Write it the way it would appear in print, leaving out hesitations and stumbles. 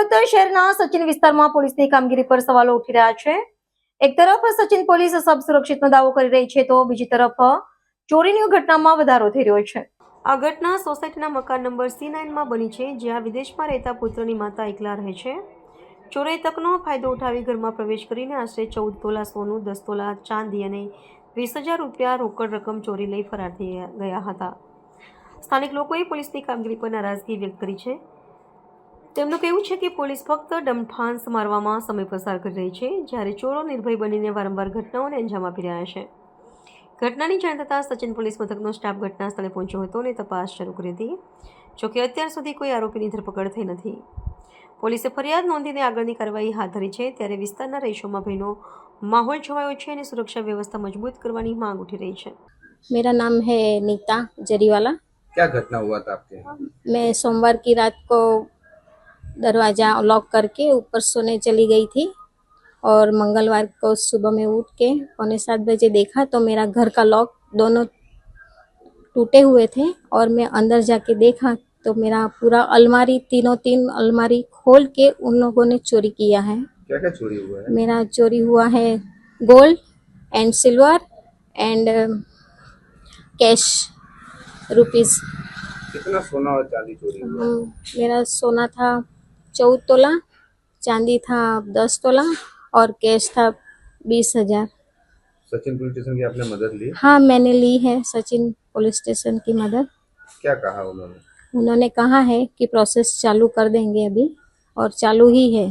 સુરત શહેરના સચિન વિસ્તારમાં પોલીસની કામગીરી પર સવાલો ઉઠી રહ્યા છે। એક તરફ સચિન પોલીસ સબ સુરક્ષિતનો દાવો કરી રહી છે તો બીજી તરફ ચોરીની ઘટનામાં વધારો થઈ રહ્યો છે। આ ઘટના સોસાયટીના મકાન નંબર C9 માં બની છે, જ્યાં વિદેશમાં રહેતા પુત્રની માતા એકલા રહે છે। ચોરે તકનો ફાયદો ઉઠાવી ઘરમાં પ્રવેશ કરીને આશરે 14 તોલા સોનું, 10 તોલા ચાંદી અને 20,000 રૂપિયા રોકડ રકમ ચોરી લઈ ફરાર થઈ ગયા હતા। સ્થાનિક લોકોએ પોલીસની કામગીરી પર નારાજગી વ્યક્ત કરી છે। તેમનું કહેવું છે કે પોલીસ ફક્ત ડમફાંસ મારવામાં સમય પસાર કરી રહી છે, જ્યારે ચોરો નિર્ભય બનીને વારંવાર ઘટનાઓને અંજામ આપી રહ્યા છે। ઘટનાની જાણ થતાં સચિન પોલીસ મથકનો સ્ટાફ ઘટના સ્થળે પહોંચ્યો હતો અને તપાસ શરૂ કરી હતી। જોકે અત્યાર સુધી કોઈ આરોપીની ધરપકડ થઈ નથી। પોલીસે ફરિયાદ નોંધીને આગળની કાર્યવાહી હાથ ધરી છે, ત્યારે વિસ્તારના રહીશોમાં ભયનો માહોલ છવાયો છે અને સુરક્ષા વ્યવસ્થા મજબૂત કરવાની માંગ ઉઠી રહી છે। मेरा नाम है नीता जरीवाला। क्या घटना हुआ था आपके? मैं सोमवार की रात को दरवाज़ा लॉक करके ऊपर सोने चली गई थी और मंगलवार को सुबह में उठ के 6:45 बजे देखा तो मेरा घर का लॉक दोनों टूटे हुए थे और मैं अंदर जाके देखा तो मेरा पूरा अलमारी तीन अलमारी खोल के उन लोगों ने चोरी किया है। क्या क्या चोरी हुआ है? मेरा चोरी हुआ है gold and silver and cash rupees. कितना सोना और चांदी चोरी हुआ? मेरा सोना था 14 तोला, चांदी था 10 तोला और कैश था 20,000। सचिन पुलिस स्टेशन की आपने मदद ली? हाँ, मैंने ली है सचिन पुलिस स्टेशन की मदद। क्या कहा उन्होंने? उन्होंने कहा है कि प्रोसेस चालू कर देंगे अभी और चालू ही है।